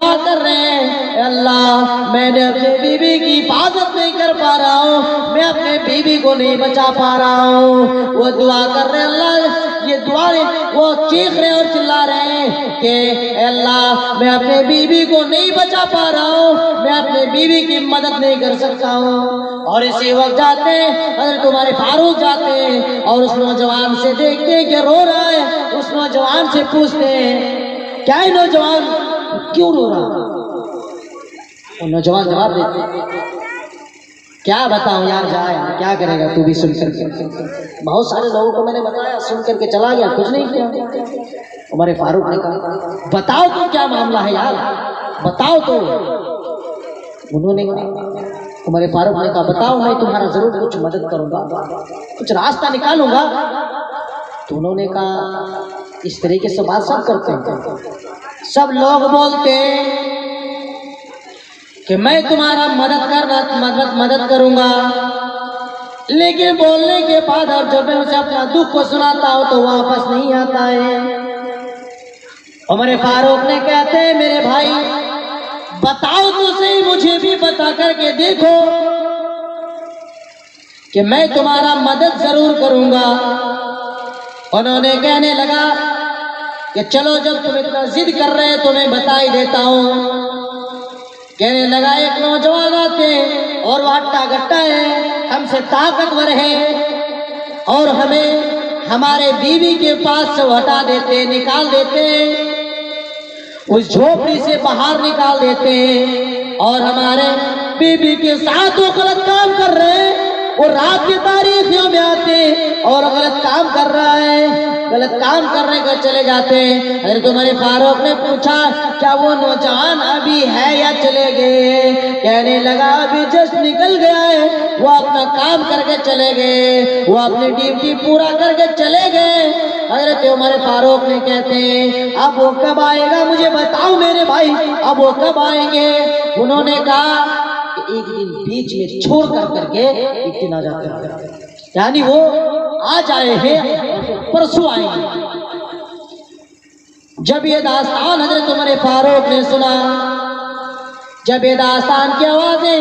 दुआ कर रहे हैं, अल्लाह मैंने अपनी बीवी की हिफाजत नहीं कर पा रहा हूँ, मैं अपने बीवी को नहीं बचा पा रहा हूँ। वो दुआ कर रहे हैं, अल्लाह ये दुआ वो चीख रहे और चिल्ला रहे हैं कि अल्लाह मैं अपने बीवी को नहीं बचा पा रहा हूँ, मैं अपने बीवी की मदद नहीं कर सकता हूँ। और इसी वक्त जाते हैं तुम्हारे फारूक जाते हैं और उस नौजवान से देखते हैं कि रो रहा है। उस नौजवान से पूछते हैं क्या है नौजवान क्यों रो रहा? और नौजवान जवाब देते हैं क्या बताऊं यार, जा यार क्या करेगा तू भी सुन करके। बहुत सारे लोगों को मैंने बताया, सुन करके चला गया, कुछ नहीं किया। हमारे फारूक ने कहा बताओ तो क्या मामला है यार, बताओ तो। उन्होंने कहा, हमारे फारूक ने कहा बताओ मैं तुम्हारा जरूर कुछ मदद करूंगा, कुछ रास्ता निकालूंगा। तो उन्होंने कहा इस तरीके से बात सब करते हैं, सब लोग बोलते हैं कि मैं तुम्हारा मदद करूंगा, लेकिन बोलने के बाद अब जब मैं उसे अपना दुख को सुनाता हूं तो वापस नहीं आता है। हमारे फारूक ने कहते हैं मेरे भाई बताओ तो सही, मुझे भी बता करके देखो कि मैं तुम्हारा मदद जरूर करूंगा। उन्होंने कहने लगा कि चलो जब तुम इतना जिद कर रहे हैं तो मैं बता ही देता हूं। कहने लगा एक नौजवान आते और वह हट्टा गट्टा है, हमसे ताकतवर है और हमें हमारे बीवी के पास से हटा देते, निकाल देते, उस झोपड़ी से बाहर निकाल देते और हमारे बीवी के साथ वो गलत काम कर रहे हैं। वो रात की तारीखियों में आते और गलत काम कर रहा है, गलत काम करने को चले जाते हैं। अरे तुम्हारे फारूक ने पूछा क्या वो नौजवान अभी है या चले गए? कहने लगा अभी जस्ट निकल गया है, वो अपना काम करके चले गए, वो अपनी ड्यूटी पूरा करके चले गए। हजरत उमर फारूक ने कहते हैं अब वो कब आएगा मुझे बताओ मेरे भाई, अब वो कब आएंगे? उन्होंने कहा एक दिन बीच में छोड़ करके एक दिन आ जाते हैं, यानी वो आज आए हैं परसों आएंगे। जब ये दास्तान हजरत उमर फारूक ने सुना, जब ये दास्तान की आवाजें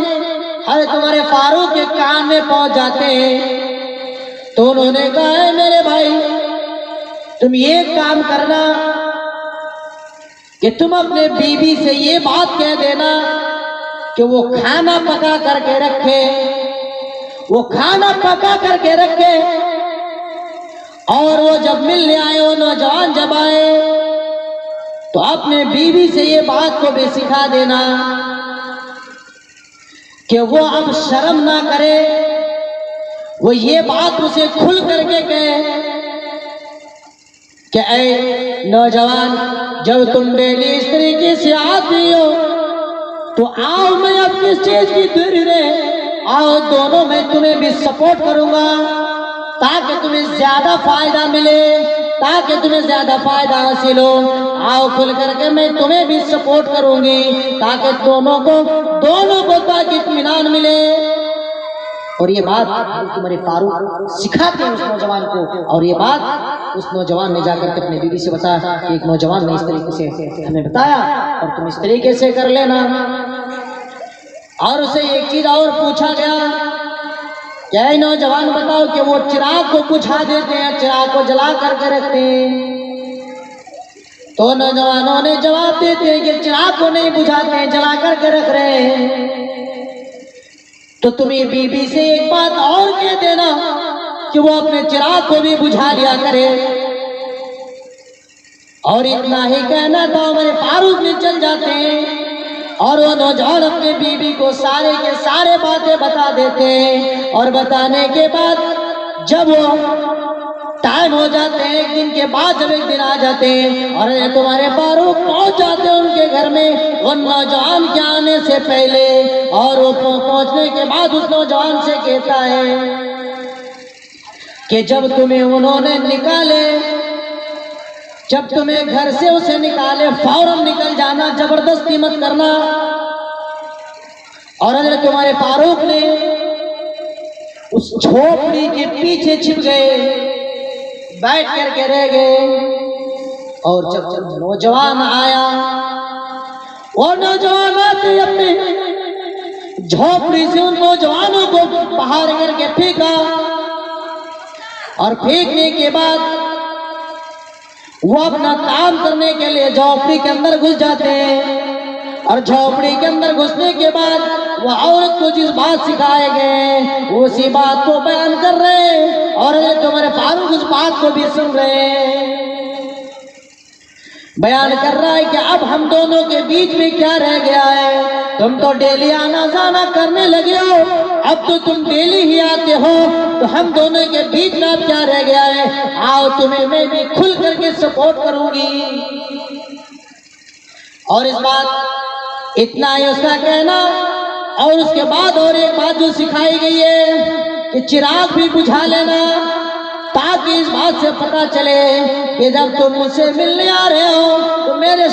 हजरत उमर फारूक के कान में पहुंच जाते हैं तो उन्होंने कहा है मेरे भाई तुम ये काम करना कि तुम अपने बीवी से ये बात कह देना कि वो खाना पका करके रखे, वो खाना पका करके रखे और वो जब मिलने आए वो नौजवान जब आए तो अपने बीवी से ये बात को भी सिखा देना कि वो अब शर्म ना करे, वो ये बात उसे खुल करके कहे कि ऐ नौजवान जब तुम डेली इस तरीके से आती हो तो आओ मैं अब किस चीज की दूरी रहे, आओ दोनों मैं तुम्हें भी सपोर्ट करूंगा ताकि तुम्हें ज्यादा फायदा मिले, ताकि तुम्हें ज्यादा फायदा हासिल हो। आओ खुल करके मैं तुम्हें भी सपोर्ट करूंगी ताकि दोनों को ताकि इत्मीनान मिले। और ये बात तुम्हारे फारूक सिखाते हैं उस नौजवान को, और ये बात उस नौजवान ने जाकर के अपनी बीवी से बताया कि एक नौजवान ने इस तरीके से हमें बताया और तुम इस तरीके से कर लेना। और उसे एक चीज और पूछा गया क्या नौजवान बताओ कि वो चिराग को बुझा देते हैं, चिराग को जला करके रखते हैं? तो नौजवानों ने जवाब देते हैं कि चिराग को नहीं बुझाते हैं, जला करके रख रहे हैं। तो तुम्हें बीबी से एक बात और कह देना कि वो अपने चिराग को भी बुझा लिया करे। और इतना ही कहना था हमारे फारूक ने चल जाते हैं और वो नौजवान अपने बीबी को सारे के सारे बातें बता देते हैं। और बताने के बाद जब वो टाइम हो जाते हैं, एक दिन के बाद जब एक दिन आ जाते हैं और तुम्हारे फारूक पहुंच जाते हैं उनके घर में उन नौजवान के आने से पहले, और वो पहुंचने के बाद उस नौजवान से कहता है कि जब तुम्हें उन्होंने निकाले, जब तुम्हें घर से उसे निकाले फौरन निकल जाना, जबरदस्ती मत करना। और हजरत तुम्हारे फारूक ने उस झोपड़ी के पीछे छिप गए, बैठ करके रह गए। और जब नौजवान आया वो नौजवान आते अपने झोपड़ी से उन नौजवानों को बाहर करके फेंका और फेंकने के बाद वो अपना काम करने के लिए झोपड़ी के अंदर घुस जाते हैं और झोपड़ी के अंदर घुसने के बाद वो औरत को जिस बात सिखाए गए उसी बात को बयान कर रहे हैं और तुम्हारे फारूक उस बात को भी सुन रहे हैं। बयान कर रहा है कि अब हम दोनों के बीच में क्या रह गया है, तुम तो डेली आना जाना करने लगे हो, अब तो तुम डेली ही आते हो, तो हम दोनों के बीच में अब क्या रह गया है, आओ तुम्हें मैं भी खुल करके सपोर्ट करूंगी। और इस बात इतना ही उसका कहना। और उसके बाद और एक बात जो सिखाई गई है कि चिराग भी बुझा लेना, ताकि इस बात से पता चले कि जब तुम मुझसे मिलने आ रहे हो तो मेरे